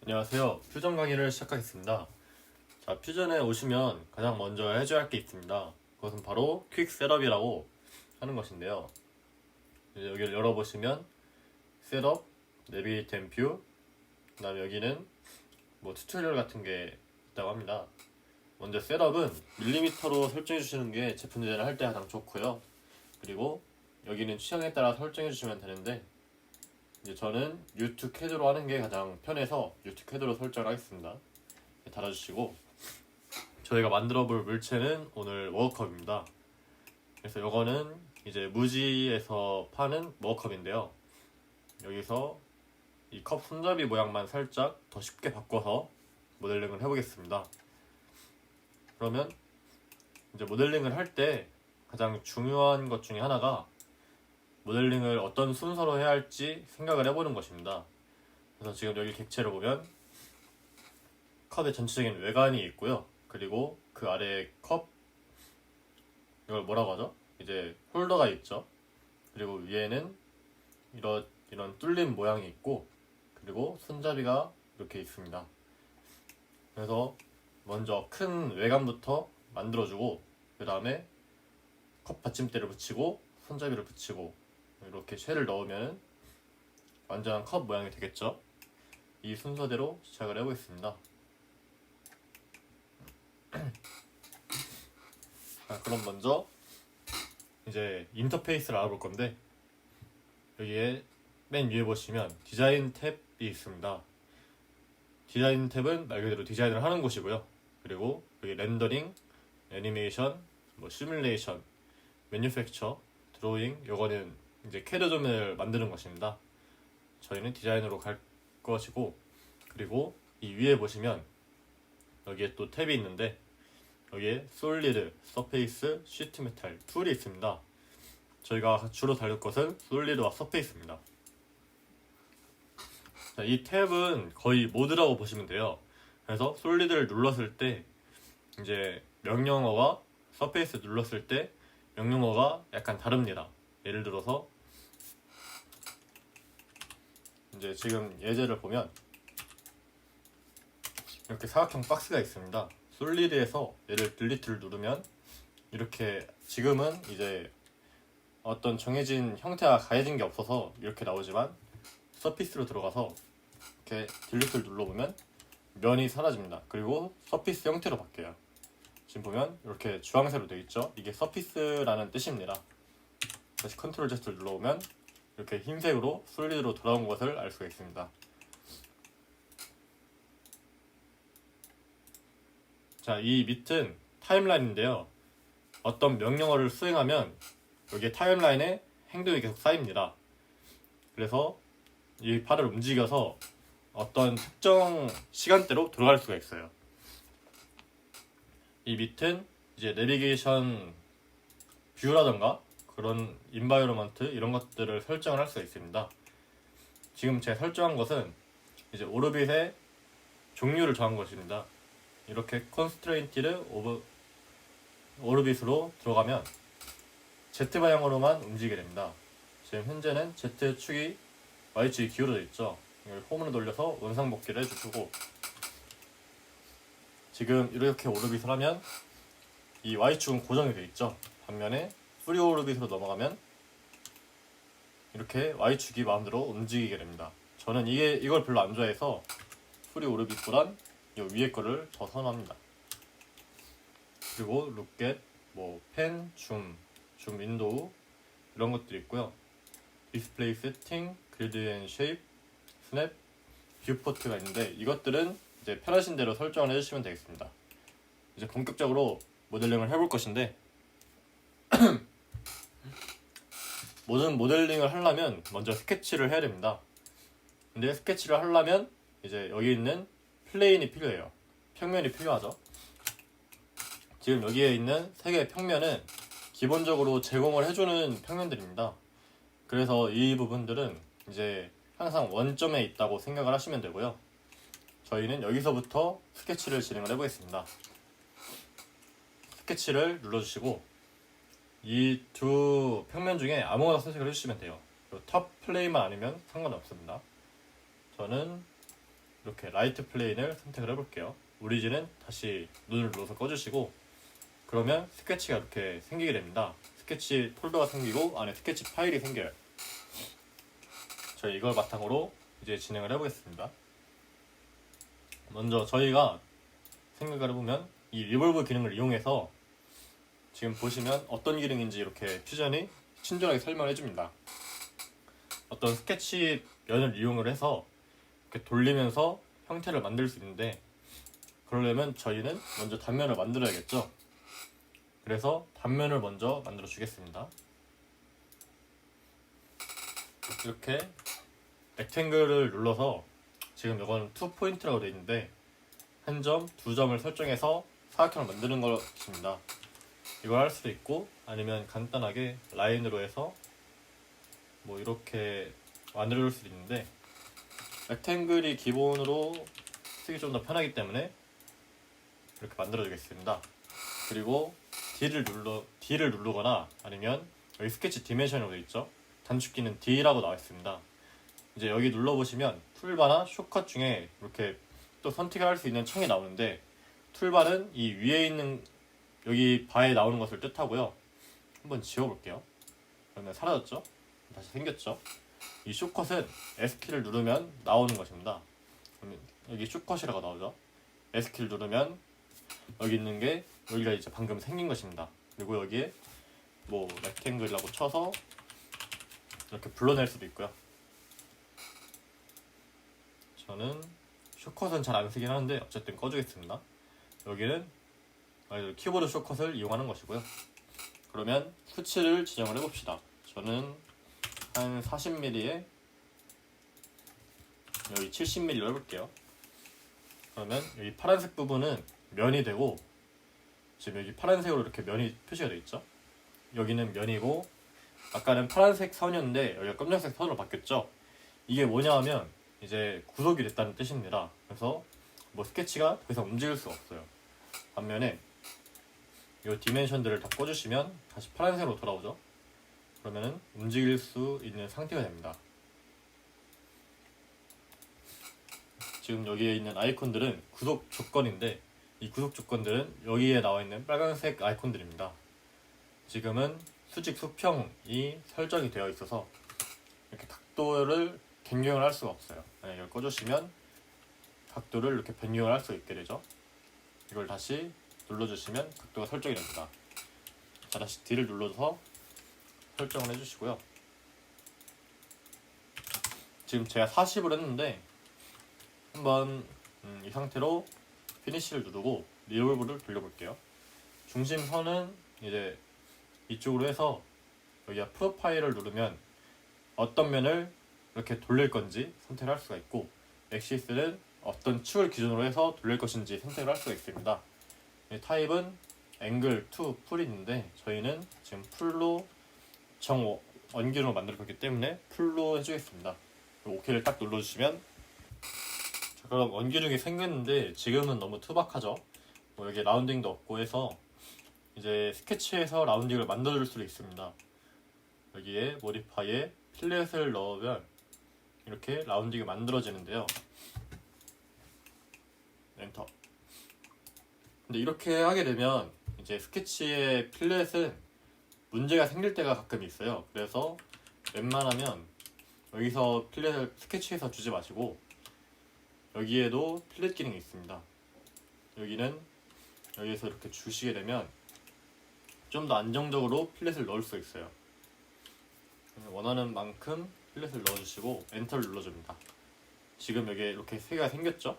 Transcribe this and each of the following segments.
안녕하세요. 퓨전 강의를 시작하겠습니다. 자, 퓨전에 오시면 가장 먼저 해줘야 할 게 있습니다. 그것은 바로 퀵 셋업이라고 하는 것인데요. 이제 여기를 열어보시면 셋업, 내비게이트 앤 뷰, 그 다음에 여기는 뭐 튜토리얼 같은 게 있다고 합니다. 먼저 셋업은 밀리미터로 설정해 주시는 게 제품 디자인을 할 때 가장 좋고요. 그리고 여기는 취향에 따라 설정해 주시면 되는데 이제 저는 유튜 캐드로 하는 게 가장 편해서 유튜 캐드로 설정을 하겠습니다. 달아주시고 저희가 만들어 볼 물체는 오늘 머그컵입니다. 그래서 이거는 이제 무지에서 파는 머그컵인데요. 여기서 이 컵 손잡이 모양만 살짝 더 쉽게 바꿔서 모델링을 해보겠습니다. 그러면 이제 모델링을 할 때 가장 중요한 것 중에 하나가 모델링을 어떤 순서로 해야 할지 생각을 해보는 것입니다. 그래서 지금 여기 객체를 보면 컵의 전체적인 외관이 있고요. 그리고 그 아래에 컵, 이걸 뭐라고 하죠? 이제 홀더가 있죠. 그리고 위에는 이런 뚫린 모양이 있고, 그리고 손잡이가 이렇게 있습니다. 그래서 먼저 큰 외관부터 만들어주고, 그 다음에 컵 받침대를 붙이고, 손잡이를 붙이고, 이렇게 쉘을 넣으면 완전한 컵 모양이 되겠죠. 이 순서대로 시작을 해보겠습니다. 그럼 먼저 이제 인터페이스를 알아볼 건데, 여기에 맨 위에 보시면 디자인 탭이 있습니다. 디자인 탭은 말 그대로 디자인을 하는 곳이고요. 그리고 여기 렌더링, 애니메이션, 뭐 시뮬레이션, 매뉴팩처, 드로잉, 요거는 이제 캐드 도면을 만드는 것입니다. 저희는 디자인으로 갈 것이고, 그리고 이 위에 보시면 여기에 또 탭이 있는데, 여기에 솔리드, 서페이스, 시트 메탈, 툴이 있습니다. 저희가 주로 다룰 것은 솔리드와 서페이스입니다. 자, 이 탭은 거의 모드라고 보시면 돼요. 그래서 솔리드를 눌렀을 때 이제 명령어와 서페이스 눌렀을 때 명령어가 약간 다릅니다. 예를 들어서 이제 지금 예제를 보면 이렇게 사각형 박스가 있습니다. 솔리드에서 얘를 딜리트를 누르면 이렇게 지금은 이제 어떤 정해진 형태가 가해진 게 없어서 이렇게 나오지만 서피스로 들어가서 이렇게 딜리트를 눌러보면 면이 사라집니다. 그리고 서피스 형태로 바뀌어요. 지금 보면 이렇게 주황색으로 되어 있죠. 이게 서피스라는 뜻입니다. 다시 컨트롤 Z를 눌러보면 이렇게 흰색으로 솔리드로 돌아온 것을 알 수가 있습니다. 자, 이 밑은 타임라인인데요. 어떤 명령어를 수행하면 여기에 타임라인에 행동이 계속 쌓입니다. 그래서 이 팔을 움직여서 어떤 특정 시간대로 돌아갈 수가 있어요. 이 밑은 이제 내비게이션 뷰라던가 그런 인바이러먼트 이런 것들을 설정을 할 수가 있습니다. 지금 제가 설정한 것은 이제 오르빗의 종류를 정한 것입니다. 이렇게 constrainted 오르빗으로 들어가면 Z 방향으로만 움직이게 됩니다. 지금 현재는 Z축이 Y축이 기울어져 있죠. 이걸 홈으로 돌려서 원상복귀를 해주고, 지금 이렇게 오르빗을 하면 이 Y축은 고정이 되어 있죠. 반면에 프리 오르빗으로 넘어가면 이렇게 Y축이 마음대로 움직이게 됩니다. 저는 이걸 별로 안 좋아해서 프리 오르빗보단 이 위에 거를 더 선호합니다. 그리고 룩겟, 뭐 펜, 줌 윈도우 이런 것들이 있고요. 디스플레이 세팅, 그리드 앤 쉐입, 스냅, 뷰포트가 있는데 이것들은 이제 편하신 대로 설정을 해주시면 되겠습니다. 이제 본격적으로 모델링을 해볼 것인데 모든 모델링을 하려면 먼저 스케치를 해야 됩니다. 근데 스케치를 하려면 이제 여기 있는 플레인이 필요해요. 평면이 필요하죠. 지금 여기에 있는 세 개의 평면은 기본적으로 제공을 해주는 평면들입니다. 그래서 이 부분들은 이제 항상 원점에 있다고 생각을 하시면 되고요. 저희는 여기서부터 스케치를 진행을 해보겠습니다. 스케치를 눌러주시고 이 두 평면 중에 아무거나 선택을 해주시면 돼요. 탑 플레이만 아니면 상관없습니다. 저는 이렇게 라이트 플레인을 선택을 해볼게요. 오리진은 다시 눈을 눌러서 꺼주시고, 그러면 스케치가 이렇게 생기게 됩니다. 스케치 폴더가 생기고 안에 스케치 파일이 생겨요. 저희 이걸 바탕으로 이제 진행을 해보겠습니다. 먼저 저희가 생각을 해보면 이 리볼브 기능을 이용해서 지금 보시면 어떤 기능인지 이렇게 퓨전이 친절하게 설명을 해줍니다. 어떤 스케치 면을 이용을 해서 이렇게 돌리면서 형태를 만들 수 있는데, 그러려면 저희는 먼저 단면을 만들어야겠죠. 그래서 단면을 먼저 만들어 주겠습니다. 이렇게 렉탱글을 눌러서, 지금 이건 2포인트라고 되어 있는데 한 점, 두 점을 설정해서 사각형을 만드는 것입니다. 이걸 할 수도 있고, 아니면 간단하게 라인으로 해서 뭐 이렇게 만들어줄 수도 있는데, 렉탱글이 기본으로 쓰기 좀 더 편하기 때문에 이렇게 만들어 주겠습니다. 그리고 D를 누르거나, 아니면 여기 스케치 디멘션으로 되어 있죠. 단축키는 D라고 나와 있습니다. 이제 여기 눌러보시면 툴바나 숏컷 중에 이렇게 또 선택할 수 있는 창이 나오는데, 툴바는 이 위에 있는 여기 바에 나오는 것을 뜻하고요. 한번 지워볼게요. 그러면 사라졌죠? 다시 생겼죠? 이 숏컷은 S키를 누르면 나오는 것입니다. 그러면 여기 숏컷이라고 나오죠? S키를 누르면 여기 있는 게 여기가 이제 방금 생긴 것입니다. 그리고 여기에 뭐 렉탱글이라고 쳐서 이렇게 불러낼 수도 있고요. 저는 숏컷은 잘 안 쓰긴 하는데 어쨌든 꺼주겠습니다. 여기는 키보드 숏컷을 이용하는 것이고요. 그러면 수치를 지정을 해봅시다. 저는 한 40mm에 여기 70mm로 해볼게요. 그러면 여기 파란색 부분은 면이 되고, 지금 여기 파란색으로 이렇게 면이 표시가 되어 있죠. 여기는 면이고, 아까는 파란색 선이었는데 여기가 검정색 선으로 바뀌었죠. 이게 뭐냐 하면 이제 구속이 됐다는 뜻입니다. 그래서 뭐 스케치가 더 이상 움직일 수가 없어요. 반면에 이 디멘션들을 다 꺼주시면 다시 파란색으로 돌아오죠. 그러면은 움직일 수 있는 상태가 됩니다. 지금 여기에 있는 아이콘들은 구속 조건인데, 이 구속 조건들은 여기에 나와 있는 빨간색 아이콘들입니다. 지금은 수직 수평이 설정이 되어 있어서 이렇게 각도를 변경을 할 수가 없어요. 이걸 꺼주시면 각도를 이렇게 변경을 할 수 있게 되죠. 이걸 다시 눌러주시면 각도가 설정이 됩니다. 자, 다시 D를 눌러서 설정을 해주시고요. 지금 제가 40을 했는데 한번 이 상태로 피니쉬를 누르고 리볼브를 돌려볼게요. 중심선은 이제 이쪽으로 해서 여기가 프로파일을 누르면 어떤 면을 이렇게 돌릴 건지 선택을 할 수가 있고, 엑시스는 어떤 축을 기준으로 해서 돌릴 것인지 선택을 할 수가 있습니다. 타입은 앵글 to 풀이 있는데 저희는 지금 풀로 원기준으로 만들었기 때문에 풀로 해주겠습니다. OK를 딱 눌러주시면, 자, 그럼 원기둥이 생겼는데 지금은 너무 투박하죠. 뭐 여기 라운딩도 없고 해서 이제 스케치에서 라운딩을 만들어줄 수도 있습니다. 여기에 모디파이에 필렛을 넣으면 이렇게 라운딩이 만들어지는데요. 엔터. 근데 이렇게 하게 되면 이제 스케치의 필렛은 문제가 생길 때가 가끔 있어요. 그래서 웬만하면 여기서 필렛을 스케치에서 주지 마시고, 여기에도 필렛 기능이 있습니다. 여기서 이렇게 주시게 되면 좀 더 안정적으로 필렛을 넣을 수 있어요. 원하는 만큼 필렛을 넣어주시고 엔터를 눌러줍니다. 지금 여기에 이렇게 세 개가 생겼죠?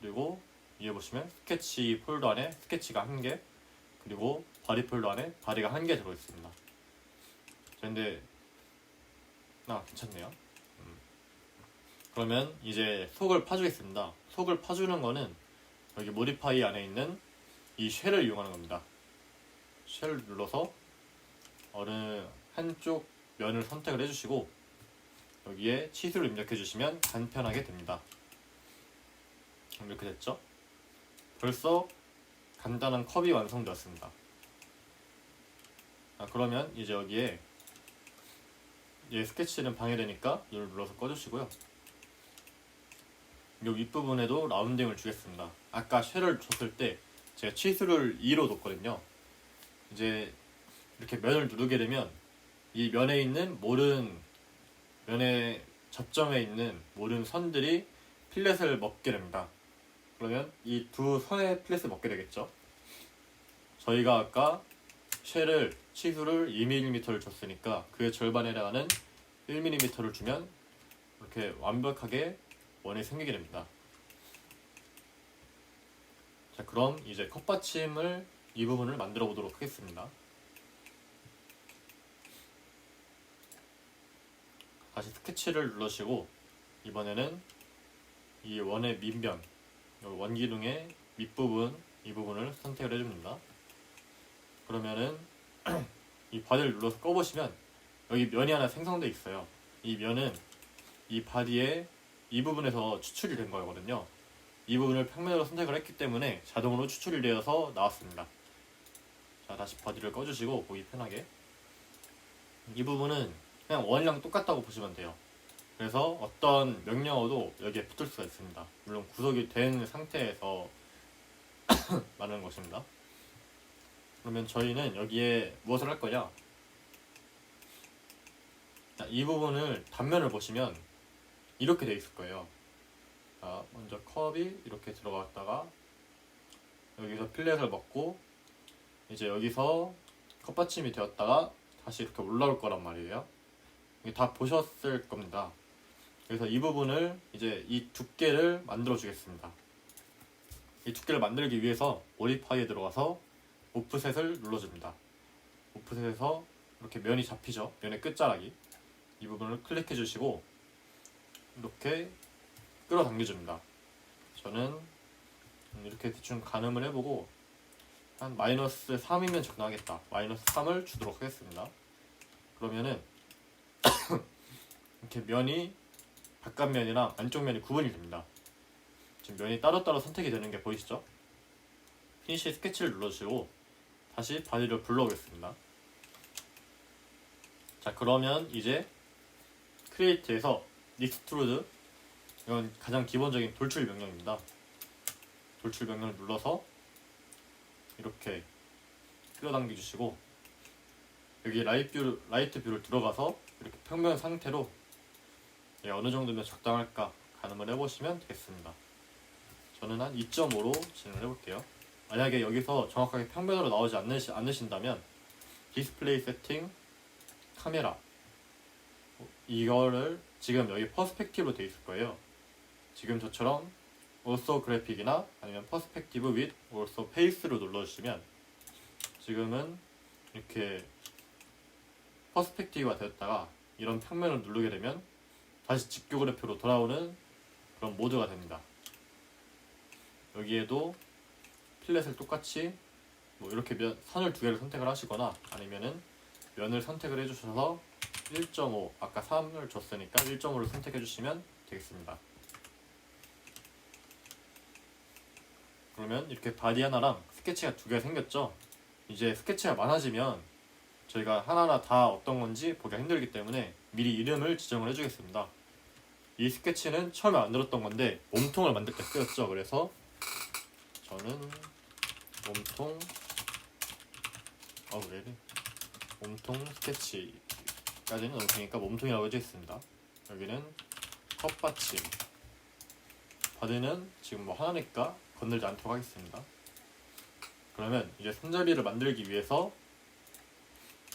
그리고 위에 보시면 스케치 폴더 안에 스케치가 1개, 그리고 바디 폴더 안에 바디가 1개 들어있습니다. 근데 괜찮네요. 그러면 이제 속을 파주겠습니다. 속을 파주는 거는 여기 모디파이 안에 있는 이 쉘을 이용하는 겁니다. 쉘을 눌러서 어느 한쪽 면을 선택을 해주시고 여기에 치수를 입력해 주시면 간편하게 됩니다. 이렇게 됐죠? 벌써 간단한 컵이 완성되었습니다. 그러면 이제 여기에 스케치는 방해되니까 이걸 눌러서 꺼주시고요. 이 윗부분에도 라운딩을 주겠습니다. 아까 쉘을 줬을 때 제가 치수를 2로 뒀거든요. 이제 이렇게 면을 누르게 되면 이 면에 있는 면의 접점에 있는 모든 선들이 필렛을 먹게 됩니다. 그러면 이 두 선의 필렛을 먹게 되겠죠. 저희가 아까 쉘을 치수를 2mm를 줬으니까 그의 절반에 해당하는 1mm를 주면 이렇게 완벽하게 원이 생기게 됩니다. 자, 그럼 이제 컵받침을 이 부분을 만들어 보도록 하겠습니다. 다시 스케치를 누르시고 이번에는 이 원의 밑면, 원기둥의 밑부분, 이 부분을 선택을 해줍니다. 그러면은 이 바디를 눌러서 꺼보시면 여기 면이 하나 생성되어 있어요. 이 면은 이 바디의 이 부분에서 추출이 된 거거든요. 이 부분을 평면으로 선택을 했기 때문에 자동으로 추출이 되어서 나왔습니다. 자, 다시 바디를 꺼주시고 보기 편하게. 이 부분은 그냥 원이랑 똑같다고 보시면 돼요. 그래서 어떤 명령어도 여기에 붙을 수가 있습니다. 물론 구속이 된 상태에서 말하는 것입니다. 그러면 저희는 여기에 무엇을 할 거냐? 자, 이 부분을 단면을 보시면 이렇게 되어 있을 거예요. 자, 먼저 컵이 이렇게 들어갔다가 여기서 필렛을 먹고 이제 여기서 컵받침이 되었다가 다시 이렇게 올라올 거란 말이에요. 이게 다 보셨을 겁니다. 그래서 이 부분을 이제 이 두께를 만들어 주겠습니다. 이 두께를 만들기 위해서 모디파이에 들어가서 오프셋을 눌러줍니다. 오프셋에서 이렇게 면이 잡히죠. 면의 끝자락이. 이 부분을 클릭해 주시고 이렇게 끌어당겨줍니다. 저는 이렇게 대충 가늠을 해보고 한 마이너스 3이면 적당하겠다. 마이너스 3을 주도록 하겠습니다. 그러면은 이렇게 면이 바깥면이랑 안쪽 면이 구분이 됩니다. 지금 면이 따로따로 선택이 되는 게 보이시죠? 피니시 스케치를 눌러주시고 다시 바디를 불러오겠습니다. 자, 그러면 이제 크리에이트에서 익스트루드, 이건 가장 기본적인 돌출 명령입니다. 돌출 명령을 눌러서 이렇게 끌어당겨 주시고 여기 라이트 뷰를 들어가서 이렇게 평면 상태로 어느 정도면 적당할까 가늠을 해보시면 되겠습니다. 저는 한 2.5로 진행을 해볼게요. 만약에 여기서 정확하게 평면으로 나오지 않으신다면 디스플레이 세팅, 카메라, 이거를 지금 여기 퍼스펙티브로 되어 있을 거예요. 지금 저처럼 오소그래픽이나 아니면 퍼스펙티브 with also 페이스로 눌러주시면 지금은 이렇게 퍼스펙티브가 되었다가 이런 평면을 누르게 되면 다시 직교 그래프로 돌아오는 그런 모드가 됩니다. 여기에도 필렛을 똑같이 뭐 이렇게 선을 두 개를 선택을 하시거나 아니면은 면을 선택을 해주셔서 1.5, 아까 3을 줬으니까 1.5를 선택해 주시면 되겠습니다. 그러면 이렇게 바디 하나랑 스케치가 두 개가 생겼죠? 이제 스케치가 많아지면 저희가 하나하나 다 어떤 건지 보기가 힘들기 때문에 미리 이름을 지정을 해주겠습니다. 이 스케치는 처음에 만들었던 건데 몸통을 만들 때 쓰였죠. 그래서 저는 몸통 스케치까지는 어느 테니까 몸통이라고 해주겠습니다. 여기는 컵받침, 바디는 지금 뭐 하나니까 건들지 않도록 하겠습니다. 그러면 이제 손잡이를 만들기 위해서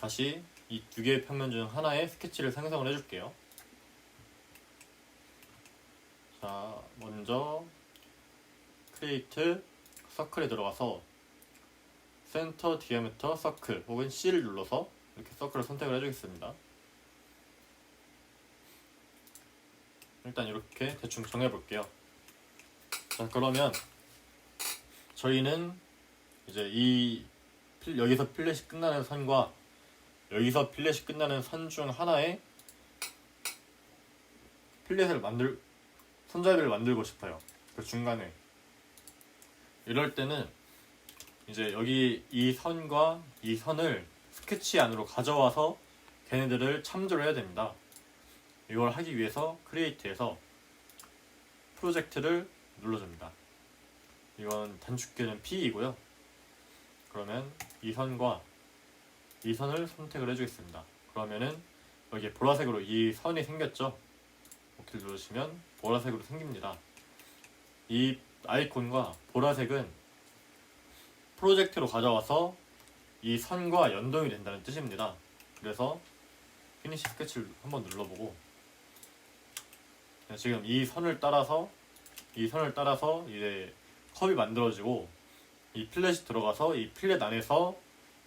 다시 이 두 개의 평면 중 하나의 스케치를 생성을 해줄게요. 자, 먼저 크리에이트 서클에 들어가서 센터 디아미터 서클 혹은 C를 눌러서 이렇게 서클을 선택을 해주겠습니다. 일단 이렇게 대충 정해볼게요. 자, 그러면 저희는 이제 여기서 필렛이 끝나는 선과 여기서 필렛이 끝나는 선 중 하나에 손잡이를 만들고 싶어요. 그 중간에. 이럴 때는 이제 여기 이 선과 이 선을 스케치 안으로 가져와서 걔네들을 참조를 해야 됩니다. 이걸 하기 위해서 크리에이트에서 프로젝트를 눌러줍니다. 이건 단축키는 P이고요. 그러면 이 선과 이 선을 선택을 해주겠습니다. 그러면은 여기에 보라색으로 이 선이 생겼죠? 오케이를 누르시면 보라색으로 생깁니다. 이 아이콘과 보라색은 프로젝트로 가져와서 이 선과 연동이 된다는 뜻입니다. 그래서 피니시 스케치를 한번 눌러보고 지금 이 선을 따라서 이제 컵이 만들어지고 이 필렛이 들어가서 이 필렛 안에서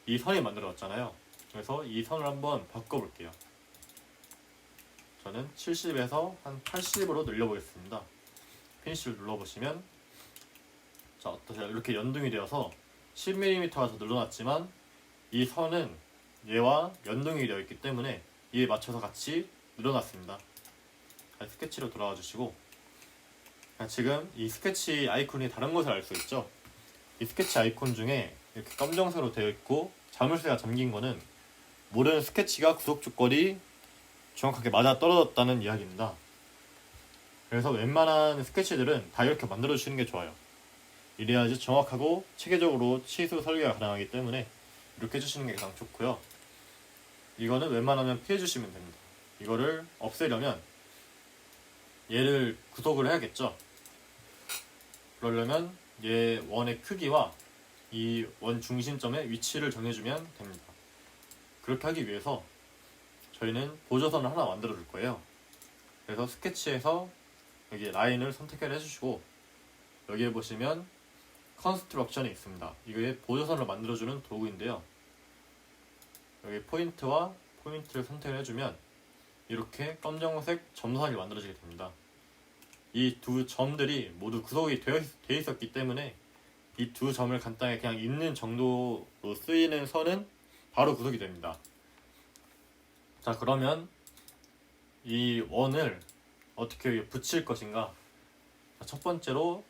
이 선이 만들어졌잖아요. 그래서 이 선을 한번 바꿔볼게요. 저는 70에서 한 80으로 늘려보겠습니다. 피니시를 눌러보시면 자 어떠세요? 이렇게 연동이 되어서 10mm가 더 늘어났지만 이 선은 얘와 연동이 되어 있기 때문에 이에 맞춰서 같이 늘어났습니다. 스케치로 돌아와 주시고 지금 이 스케치 아이콘이 다른 것을 알 수 있죠? 이 스케치 아이콘 중에 이렇게 검정색으로 되어 있고 자물쇠가 잠긴 거는 모든 스케치가 구속 조건이 정확하게 맞아 떨어졌다는 이야기입니다. 그래서 웬만한 스케치들은 다 이렇게 만들어 주시는 게 좋아요. 이래야지 정확하고 체계적으로 치수 설계가 가능하기 때문에 이렇게 해주시는 게 가장 좋고요. 이거는 웬만하면 피해 주시면 됩니다. 이거를 없애려면 얘를 구속을 해야겠죠. 그러려면 얘 원의 크기와 이 원 중심점의 위치를 정해주면 됩니다. 그렇게 하기 위해서 저희는 보조선을 하나 만들어 줄 거예요. 그래서 스케치에서 여기 라인을 선택을 해주시고 여기에 보시면 컨스트럭션이 있습니다. 이게 보조선을 만들어주는 도구인데요. 여기 포인트와 포인트를 선택을 해주면 이렇게 검정색 점선이 만들어지게 됩니다. 이 두 점들이 모두 구속이 되어 있었기 때문에 이 두 점을 간단히 그냥 있는 정도로 쓰이는 선은 바로 구속이 됩니다. 자, 그러면 이 원을 어떻게 붙일 것인가? 자, 첫 번째로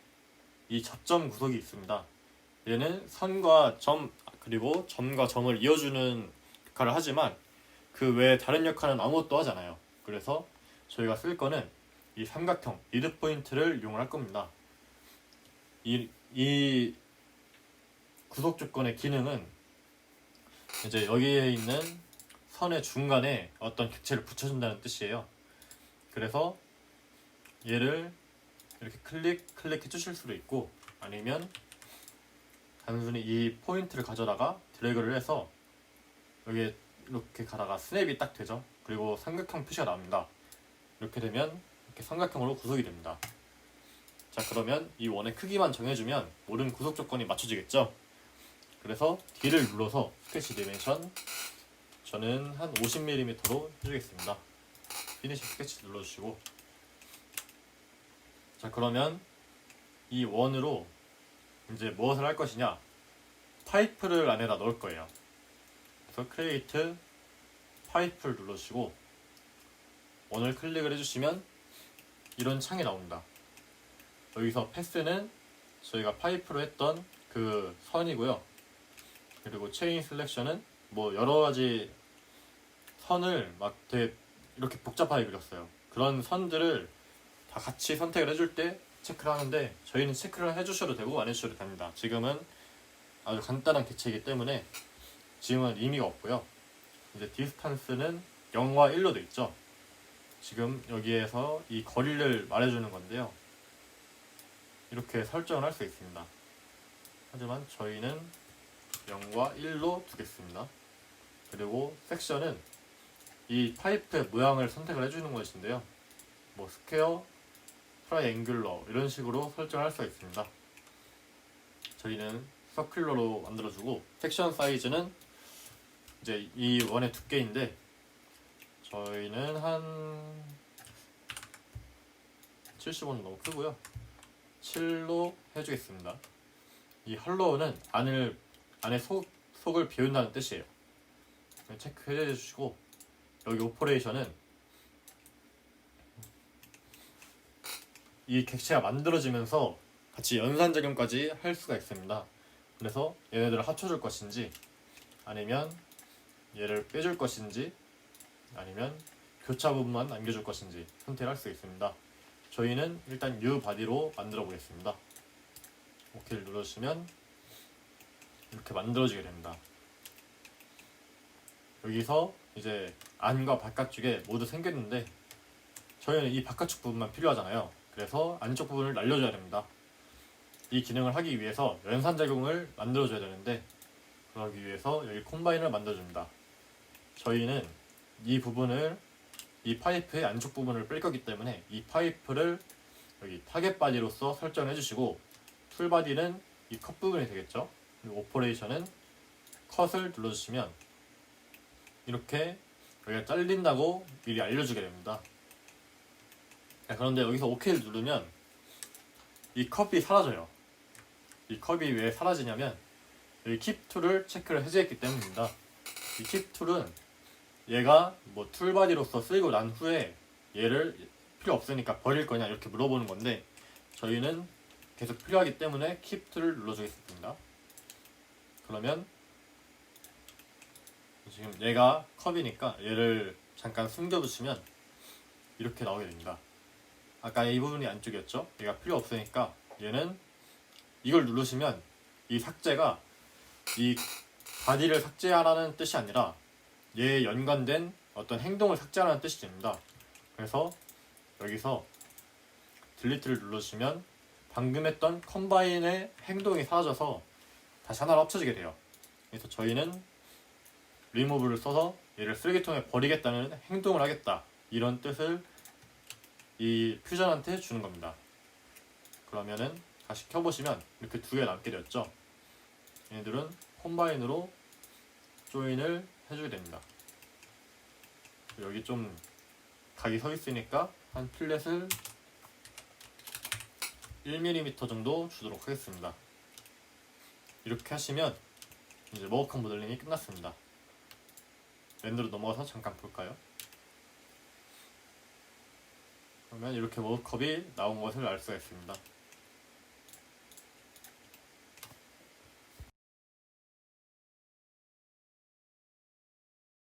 이 접점 구속이 있습니다. 얘는 선과 점 그리고 점과 점을 이어주는 역할을 하지만 그 외에 다른 역할은 아무것도 하지 않아요. 그래서 저희가 쓸 거는 이 삼각형 리드 포인트를 이용할 겁니다. 이 구속 조건의 기능은 이제 여기에 있는 선의 중간에 어떤 객체를 붙여준다는 뜻이에요. 그래서 얘를 이렇게 클릭해 주실 수도 있고 아니면 단순히 이 포인트를 가져다가 드래그를 해서 여기에 이렇게 가다가 스냅이 딱 되죠. 그리고 삼각형 표시가 나옵니다. 이렇게 되면 이렇게 삼각형으로 구속이 됩니다. 자, 그러면 이 원의 크기만 정해주면 모든 구속 조건이 맞춰지겠죠. 그래서 D를 눌러서 스케치 디멘션 저는 한 50mm로 해주겠습니다. 피니시 스케치 눌러주시고 자, 그러면 이 원으로 이제 무엇을 할 것이냐, 파이프를 안에다 넣을 거예요. 그래서 크리에이트 파이프를 눌러주시고 원을 클릭을 해주시면 이런 창이 나옵니다. 여기서 패스는 저희가 파이프로 했던 그 선이고요. 그리고 체인 셀렉션은 뭐 여러가지 선을 막 되게 이렇게 복잡하게 그렸어요. 그런 선들을 다 같이 선택을 해줄 때 체크를 하는데 저희는 체크를 해주셔도 되고 안 해주셔도 됩니다. 지금은 아주 간단한 객체이기 때문에 지금은 의미가 없고요. 이제 디스턴스는 0과 1로 돼 있죠. 지금 여기에서 이 거리를 말해주는 건데요. 이렇게 설정을 할 수 있습니다. 하지만 저희는 0과 1로 두겠습니다. 그리고 섹션은 이 파이프의 모양을 선택을 해주는 것인데요. 뭐 스퀘어, 트라이앵귤러 이런 식으로 설정할 수가 있습니다. 저희는 서큘러로 만들어주고 섹션 사이즈는 이제 이 원의 두께인데 저희는 한 75는 너무 크고요. 7로 해주겠습니다. 이 헐로우는 안에 속을 비운다는 뜻이에요. 체크해 주시고 여기 오퍼레이션은 이 객체가 만들어지면서 같이 연산작용까지 할 수가 있습니다. 그래서 얘네들을 합쳐줄 것인지 아니면 얘를 빼줄 것인지 아니면 교차 부분만 남겨줄 것인지 선택할 수 있습니다. 저희는 일단 U 바디로 만들어 보겠습니다. OK를 눌러주시면 이렇게 만들어지게 됩니다. 여기서 이제 안과 바깥쪽에 모두 생겼는데 저희는 이 바깥쪽 부분만 필요하잖아요. 그래서 안쪽 부분을 날려줘야 됩니다. 이 기능을 하기 위해서 연산작용을 만들어줘야 되는데 그러기 위해서 여기 콤바인을 만들어줍니다. 저희는 이 부분을 이 파이프의 안쪽 부분을 뺄 거기 때문에 이 파이프를 여기 타겟 바디로서 설정을 해주시고 툴 바디는 이 컷 부분이 되겠죠. 그리고 오퍼레이션은 컷을 눌러주시면 이렇게 여기가 잘린다고 미리 알려주게 됩니다. 그런데 여기서 OK를 누르면 이 컵이 사라져요. 이 컵이 왜 사라지냐면 여기 킵 툴을 체크를 해제했기 때문입니다. 이 킵 툴은 얘가 뭐 툴바디로서 쓰이고 난 후에 얘를 필요 없으니까 버릴 거냐 이렇게 물어보는 건데 저희는 계속 필요하기 때문에 킵 툴을 눌러주겠습니다. 그러면 지금 얘가 컵이니까 얘를 잠깐 숨겨두시면 이렇게 나오게 됩니다. 아까 이 부분이 안쪽이었죠? 얘가 필요 없으니까 얘는 이걸 누르시면 이 삭제가 이 바디를 삭제하라는 뜻이 아니라 얘에 연관된 어떤 행동을 삭제하라는 뜻이 됩니다. 그래서 여기서 딜리트를 눌러주시면 방금 했던 컴바인의 행동이 사라져서 다시 하나로 합쳐지게 돼요. 그래서 저희는 리무브를 써서 얘를 쓰레기통에 버리겠다는 행동을 하겠다 이런 뜻을 이 퓨전한테 주는 겁니다. 그러면은 다시 켜보시면 이렇게 두 개 남게 되었죠. 얘네들은 콤바인으로 조인을 해주게 됩니다. 여기 좀 각이 서 있으니까 한 필렛을 1mm 정도 주도록 하겠습니다. 이렇게 하시면 이제 머그컵 모델링이 끝났습니다. 랜드로 넘어가서 잠깐 볼까요? 그러면 이렇게 머그컵이 나온 것을 알 수가 있습니다.